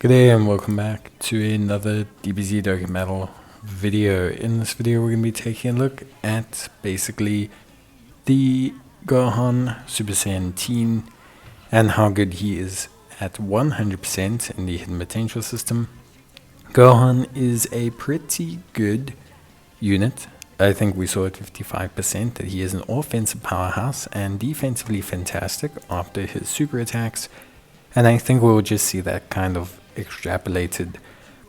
Good day and welcome back to another DBZ Dokkan Metal video. In this video we're going to be taking a look at basically the Gohan Super Saiyan Teen and how good he is at 100% in the hidden potential system. Gohan is a pretty good unit. I think we saw at 55% that he is an offensive powerhouse and defensively fantastic after his super attacks, and I think we'll just see that kind of extrapolated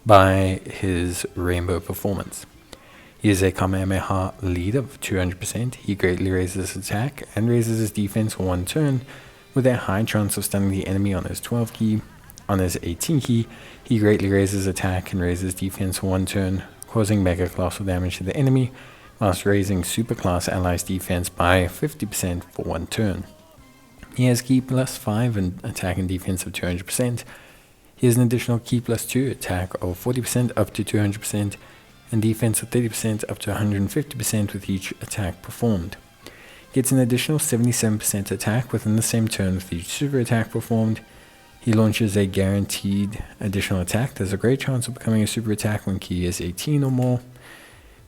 by his rainbow performance. He is a Kamehameha lead of 200%. He greatly raises his attack and raises his defense for one turn with a high chance of stunning the enemy on his 12 key. On his 18 key, he greatly raises attack and raises defense for one turn, causing mega colossal damage to the enemy, whilst raising super class allies defense by 50% for one turn. He has key plus 5 and attack and defense of 200%. He has an additional key plus 2 attack of 40% up to 200% and defense of 30% up to 150% with each attack performed. Gets an additional 77% attack within the same turn with each super attack performed. He launches a guaranteed additional attack. There's a great chance of becoming a super attack when key is 18 or more.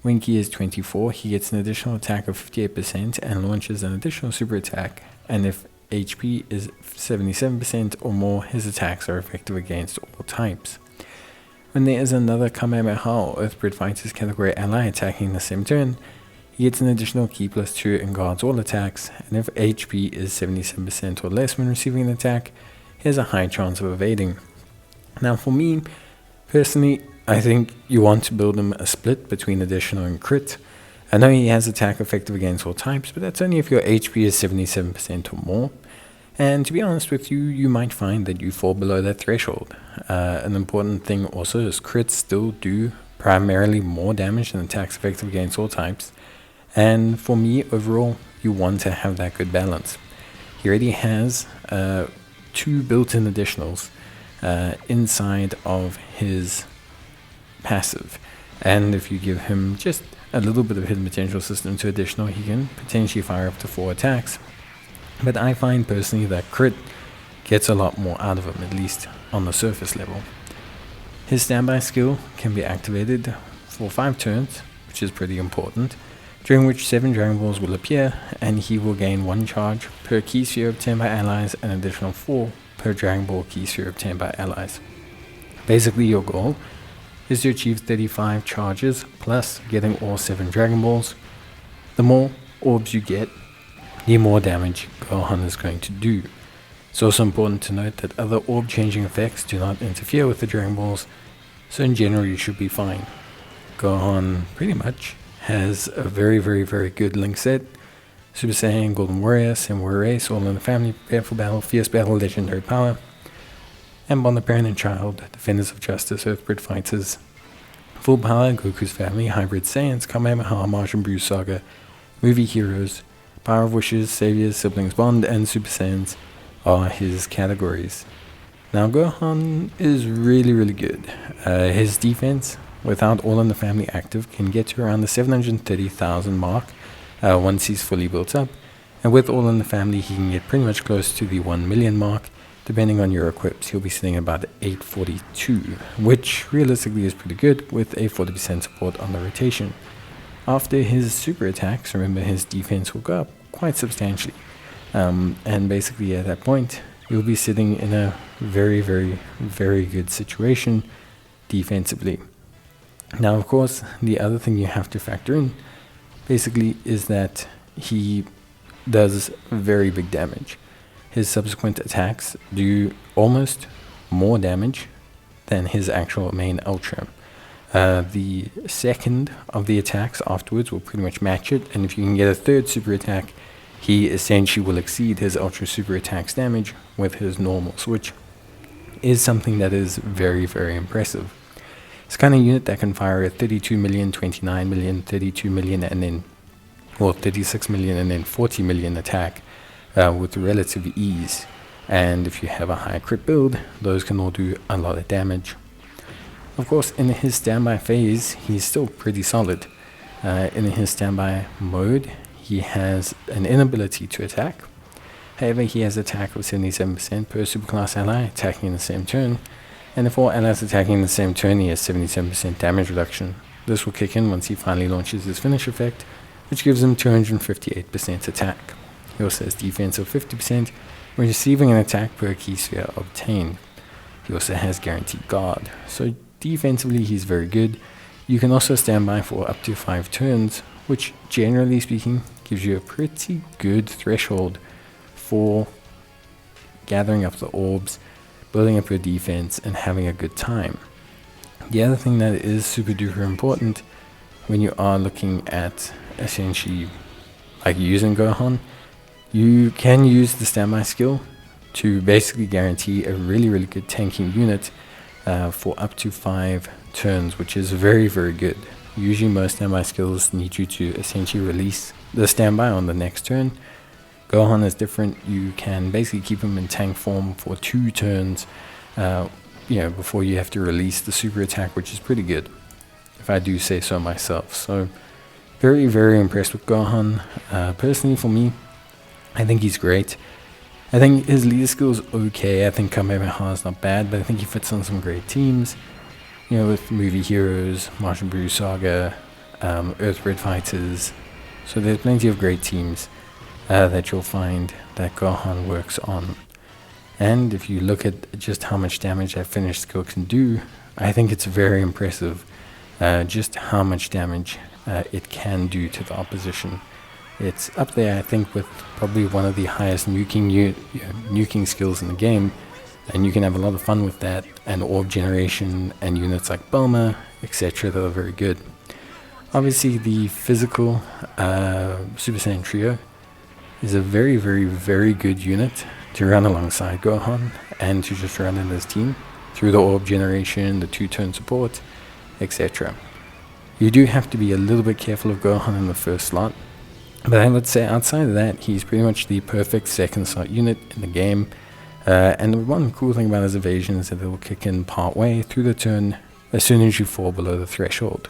When key is 24, he gets an additional attack of 58% and launches an additional super attack, and if HP is 77% or more, his attacks are effective against all types. When there is another Kamehameha or Earthbred Fighters category ally attacking the same turn, he gets an additional key plus 2 and guards all attacks, and if HP is 77% or less when receiving an attack, he has a high chance of evading. Now for me, personally, I think you want to build him a split between additional and crit. I know he has attack effective against all types, but that's only if your HP is 77% or more. And to be honest with you, you might find that you fall below that threshold. An important thing also is crits still do primarily more damage than attacks effective against all types. And for me, overall, you want to have that good balance. He already has 2 built-in additionals inside of his passive. And if you give him just a little bit of hidden potential system to additional, he can potentially fire up to 4 attacks. But I find personally that crit gets a lot more out of him, at least on the surface level. His standby skill can be activated for 5 turns, which is pretty important, during which 7 Dragon Balls will appear, and he will gain 1 charge per key sphere obtained by allies and an additional 4 per Dragon Ball key sphere obtained by allies. Basically, your goal is to achieve 35 charges plus getting all 7 Dragon Balls. The more orbs you get, the more damage Gohan is going to do. It's also important to note that other orb changing effects do not interfere with the Dragon Balls, so in general you should be fine. Gohan pretty much has a very good link set. Super Saiyan, Golden Warrior, Saiyan Warrior Race, all in the family, prepare for battle, fierce battle, legendary power, and Bond the Parent and Child, Defenders of Justice, Earthbred Fighters, Full Power, Goku's Family, Hybrid Saiyans, Kamehameha, Martian Brew Saga, Movie Heroes, Power of Wishes, Saviors, Siblings Bond, and Super Saiyans are his categories. Now Gohan is really good. His defense, without All in the Family active, can get to around the 730,000 mark once he's fully built up, and with All in the Family he can get pretty much close to the 1 million mark. Depending on your equips, he'll be sitting at about 842, which realistically is pretty good with a 40% support on the rotation. After his super attacks, remember his defense will go up quite substantially, and basically at that point you'll be sitting in a very good situation defensively. Now of course, the other thing you have to factor in basically is that he does very big damage. His subsequent attacks do almost more damage than his actual main Ultra. The second of the attacks afterwards will pretty much match it, and if you can get a third super attack, he essentially will exceed his Ultra super attacks damage with his normals, which is something that is very impressive. It's kind of unit that can fire a 32 million, 29 million, 32 million, and then, well, 36 million and then 40 million attack with relative ease. And if you have a high crit build, those can all do a lot of damage. Of course, in his standby phase, he's still pretty solid. In his standby mode, he has an inability to attack. However, he has attack of 77% per superclass ally attacking in the same turn, And if all allies attacking in the same turn, he has 77% damage reduction. This will kick in once he finally launches his finish effect, which gives him 258% attack. He also has defense of 50% when receiving an attack per key sphere obtained. He also has guaranteed guard, so defensively he's very good. You can also stand by for up to 5 turns, which generally speaking gives you a pretty good threshold for gathering up the orbs, building up your defense, and having a good time. The other thing that is super duper important when you are looking at essentially like using Gohan, you can use the standby skill to basically guarantee a really good tanking unit for up to 5 turns, which is very good. Usually most standby skills need you to essentially release the standby on the next turn. Gohan is different. You can basically keep him in tank form for 2 turns before you have to release the super attack, which is pretty good, if I do say so myself. So very impressed with Gohan. Personally for me, I think he's great. I think his leader skill is okay. I think Kamehameha is not bad, but I think he fits on some great teams. With movie heroes, Martian Brew Saga, Earthbred Fighters. So there's plenty of great teams that you'll find that Gohan works on. And if you look at just how much damage that finished skill can do, I think it's very impressive just how much damage it can do to the opposition. It's up there, I think, with probably one of the highest nuking skills in the game, and you can have a lot of fun with that, and orb generation, and units like Bulma, etc. that are very good. Obviously, the physical Super Saiyan Trio is a very good unit to run alongside Gohan, and to just run in his team through the orb generation, the 2-turn support, etc. You do have to be a little bit careful of Gohan in the first slot, but I would say outside of that, he's pretty much the perfect second slot unit in the game. And the one cool thing about his evasion is that it will kick in part way through the turn as soon as you fall below the threshold.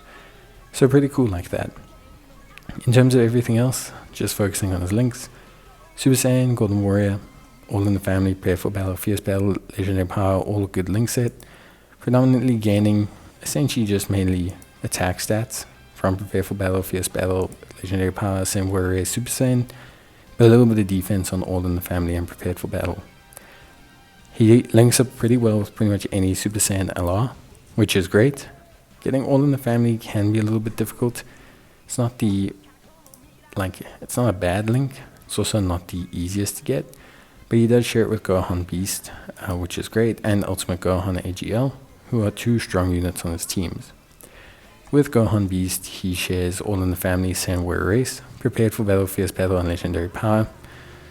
So pretty cool like that. In terms of everything else, just focusing on his links: Super Saiyan, Golden Warrior, All in the Family, Prepare for Battle, Fierce Battle, Legendary Power, all a good link set. Predominantly gaining essentially just mainly attack stats from Prepare for Battle, Fierce Battle, Legendary Power, Saiyan Warrior, Super Saiyan, but a little bit of defense on All in the Family and Prepared for Battle. He links up pretty well with pretty much any Super Saiyan LR, which is great. Getting All in the Family can be a little bit difficult. It's not it's not a bad link. It's also not the easiest to get, but he does share it with Gohan Beast, which is great, and Ultimate Gohan AGL, who are 2 strong units on his teams. With Gohan Beast, he shares All in the Family, Saiyan Warrior Race, Prepared for Battle, Fierce Battle, and Legendary Power.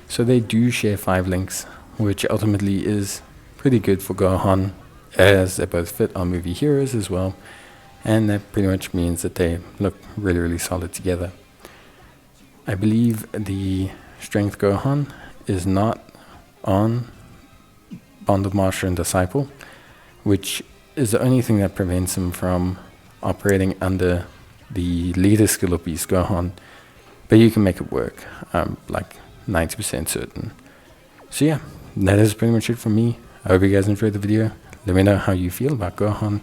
So they do share 5 links, which ultimately is pretty good for Gohan, as they both fit on movie heroes as well, and that pretty much means that they look really solid together. I believe the Strength Gohan is not on Bond of Master and Disciple, which is the only thing that prevents him from operating under the leader skill of Beast Gohan, but you can make it work. I'm like 90% certain. So yeah, that is pretty much it from me. I hope you guys enjoyed the video. Let me know how you feel about Gohan,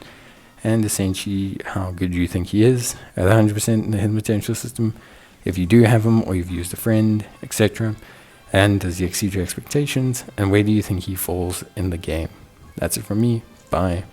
and essentially how good you think he is at 100% in the hidden potential system, if you do have him or you've used a friend, etc. And does he exceed your expectations, and where do you think he falls in the game? That's it from me. Bye.